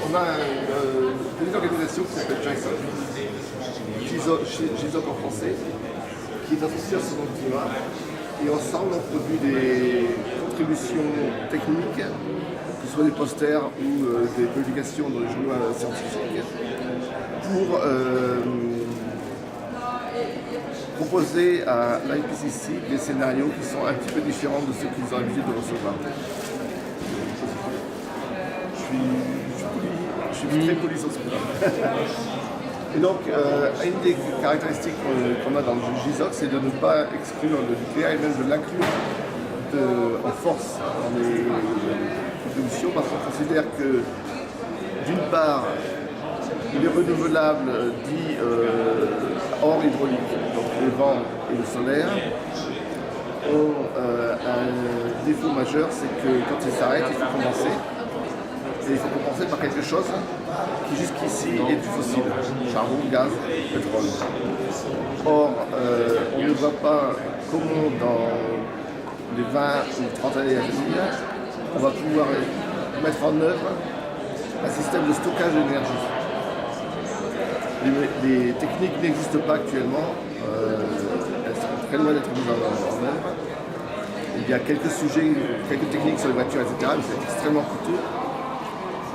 on a une organisation qui s'appelle GISOC en français, qui est associée à ce climat. Et ensemble, on produit des contributions techniques, que ce soit des posters ou des publications dans les journaux scientifiques, pour proposer à l'IPCC des scénarios qui sont un petit peu différents de ceux qu'ils ont l'habitude de recevoir. Je suis très poli sur ce coup-là. Et donc, une des caractéristiques qu'on a dans le GISOC, c'est de ne pas exclure le nucléaire et même de l'inclure en force dans les contributions, parce qu'on considère que, d'une part, les renouvelables dits hors hydraulique, donc le vent et le solaire, ont un défaut majeur, c'est que quand ils s'arrêtent, il faut compenser. Et il faut compenser par quelque chose qui jusqu'ici est du fossile, charbon, gaz, pétrole. Or, on ne voit pas comment dans les 20 ou 30 années à venir, on va pouvoir mettre en œuvre un système de stockage d'énergie. Les techniques n'existent pas actuellement, elles sont très loin d'être mises en œuvre. Il y a quelques sujets, quelques techniques sur les voitures, etc., mais c'est extrêmement coûteux.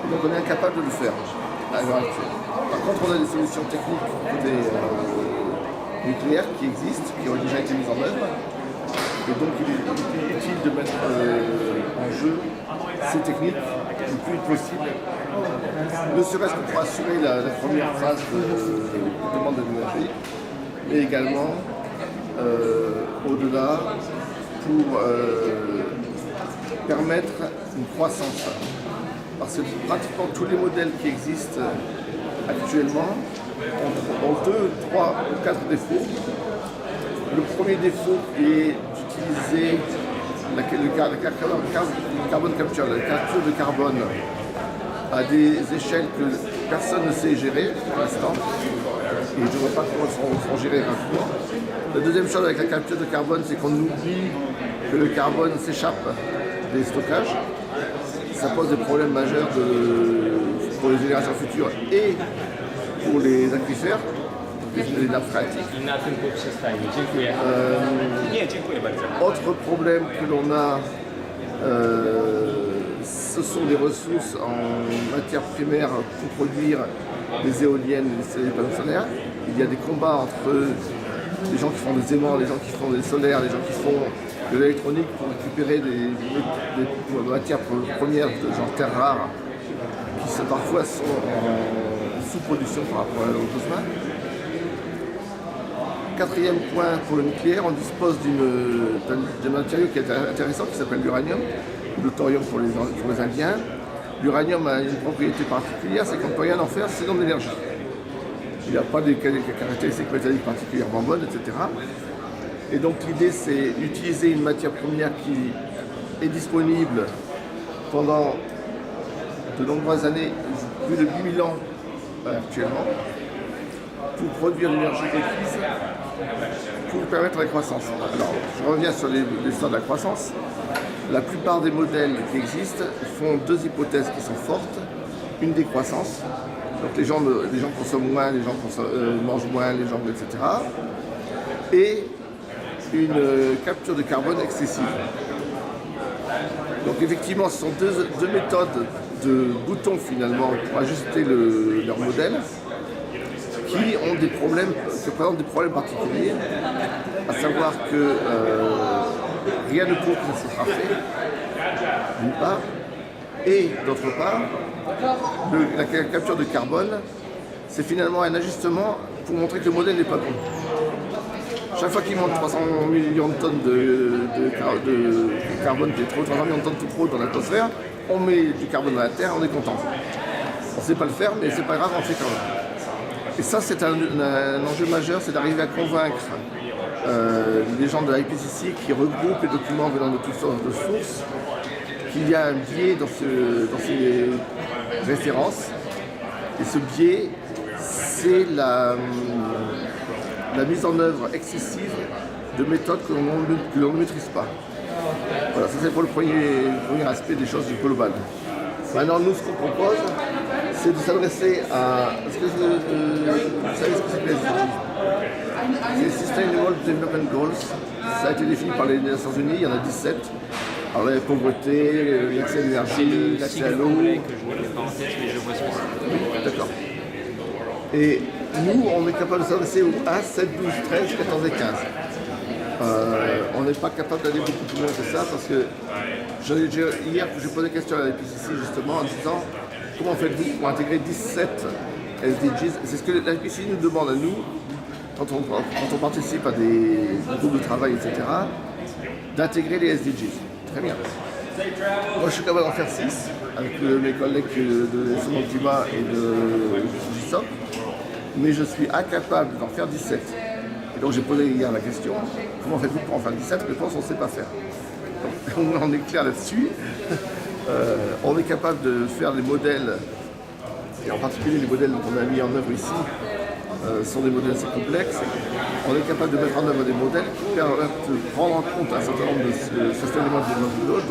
Donc on est incapable de le faire à l'heure actuelle. Par contre, on a des solutions techniques des nucléaires qui existent, qui ont déjà été mises en œuvre. Et donc il est utile de mettre en jeu ces techniques le plus vite possible, ne serait-ce que pour assurer la première phase de demande d'énergie, mais également au-delà pour permettre une croissance. Parce que pratiquement tous les modèles qui existent actuellement ont 2, 3 ou 4 défauts. Le premier défaut est d'utiliser le carbone capture, la capture de carbone à des échelles que personne ne sait gérer pour l'instant. Et je ne vois pas comment ils seront gérés rapidement. La deuxième chose avec la capture de carbone, c'est qu'on oublie que le carbone s'échappe des stockages. Ça pose des problèmes majeurs pour les générations futures et pour les aquifères, les nappes phréatiques. Autre problème que l'on a, ce sont des ressources en matière primaire pour produire des éoliennes et des panneaux solaires. Il y a des combats entre les gens qui font des aimants, les gens qui font des solaires, les gens qui font de l'électronique pour récupérer des matières premières de genre terres rares qui parfois sont en sous-production par rapport aux besoins. Quatrième point pour le nucléaire, on dispose d'un matériau qui est intéressant qui s'appelle l'uranium, ou le thorium pour les Indiens. L'uranium a une propriété particulière, c'est qu'on ne peut rien en faire sinon de l'énergie. Il n'y a pas de caractéristiques métalliques particulièrement bonnes, etc. Et donc l'idée c'est d'utiliser une matière première qui est disponible pendant de nombreuses années, plus de 8000 ans actuellement, pour produire l'énergie requise pour permettre la croissance. Alors je reviens sur l'histoire de la croissance. La plupart des modèles qui existent font deux hypothèses qui sont fortes. Une décroissance, donc les gens consomment moins, les gens mangent moins, les gens, etc. Et une capture de carbone excessive. Donc effectivement, ce sont deux méthodes de boutons finalement pour ajuster leur modèle qui ont des problèmes, qui présentent des problèmes particuliers, à savoir que rien ne prouve que ça sera fait, d'une part, et d'autre part, la capture de carbone, c'est finalement un ajustement pour montrer que le modèle n'est pas bon. Chaque fois qu'il monte 300 millions de tonnes de carbone qui est trop, 300 millions de tonnes tout trop dans l'atmosphère, on met du carbone dans la Terre, on est content. On ne sait pas le faire, mais c'est pas grave, on le fait quand même. Et ça, c'est un enjeu majeur, c'est d'arriver à convaincre les gens de l'IPCC qui regroupent les documents venant de toutes sortes de sources, qu'il y a un biais dans ces références. Et ce biais, c'est la mise en œuvre excessive de méthodes que l'on ne maîtrise pas. Voilà, ça c'est pour le premier aspect des choses du global. Maintenant, nous, ce qu'on propose, c'est de s'adresser à... Est-ce que vous savez ce que c'est que les SDGs? C'est Sustainable Development Goals. Ça a été défini par les Nations Unies, il y en a 17. Alors la pauvreté, l'accès à l'énergie, l'accès à l'eau. Que je n'ai pas en tête, mais je vois ce que c'est. Oui, d'accord. Et nous, on est capable de s'adresser au 1, 7, 12, 13, 14 et 15. On n'est pas capable d'aller beaucoup plus loin que ça parce que hier, j'ai posé la question à l'IPCC justement en disant comment faites-vous pour intégrer 17 SDGs? C'est ce que l'IPCC nous demande à nous quand on participe à des groupes de travail, etc., d'intégrer les SDGs. Très bien. Moi, je suis capable d'en faire 6 avec mes collègues de Sommet Climat et de GISOP, mais je suis incapable d'en faire 17. Et donc, j'ai posé hier la question, comment faites-vous pour en faire 17? Réponse, on ne sait pas faire. Donc, on est clair là-dessus. On est capable de faire des modèles, et en particulier les modèles qu'on a mis en œuvre ici, sont des modèles assez complexes. On est capable de mettre en œuvre des modèles qui permettent de prendre en compte un certain nombre de sustainable development goals,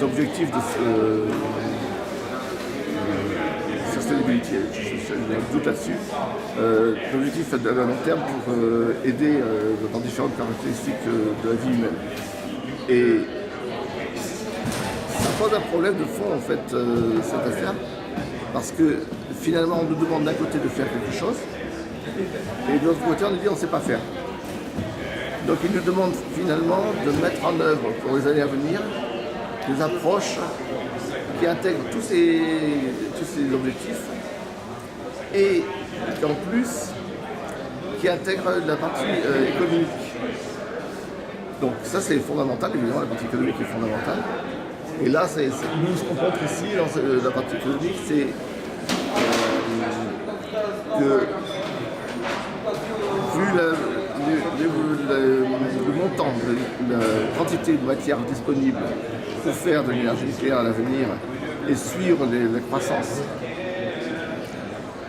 d'objectifs de sustainability, j'ai un doute là-dessus, d'objectifs à long terme pour aider dans différentes caractéristiques de la vie humaine. Et ça pose un problème de fond en fait, cette affaire, parce que finalement on nous demande d'un côté de faire quelque chose, et de l'autre côté on nous dit on ne sait pas faire. Donc ils nous demandent finalement de mettre en œuvre pour les années à venir des approches qui intègrent tous ces objectifs et en plus qui intègrent la partie économique. Donc ça c'est fondamental, évidemment la partie économique est fondamentale. Et là, nous, ce qu'on montre ici, dans la partie économique, c'est que, vu le montant, la quantité de matière disponible pour faire de l'énergie nucléaire à l'avenir et suivre la croissance,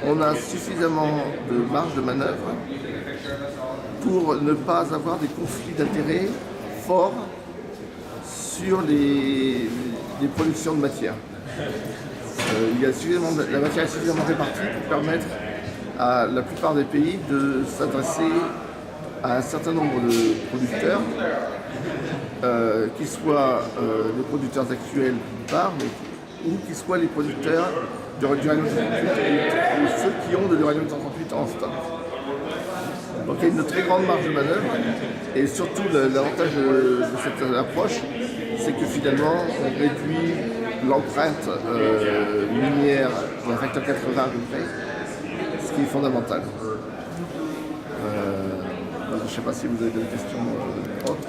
on a suffisamment de marge de manœuvre pour ne pas avoir des conflits d'intérêts forts sur les productions de matière. La matière est suffisamment répartie pour permettre à la plupart des pays de s'adresser à un certain nombre de producteurs, qui soient les producteurs actuels d'une part, ou qui soient les producteurs d'uranium 138 ou ceux qui ont de l'uranium 138 en stock. Donc il y a une très grande marge de manœuvre et surtout l'avantage de cette approche, c'est que finalement on réduit l'empreinte minière d'un facteur 80 à peu près, ce qui est fondamental. Je ne sais pas si vous avez des questions autres.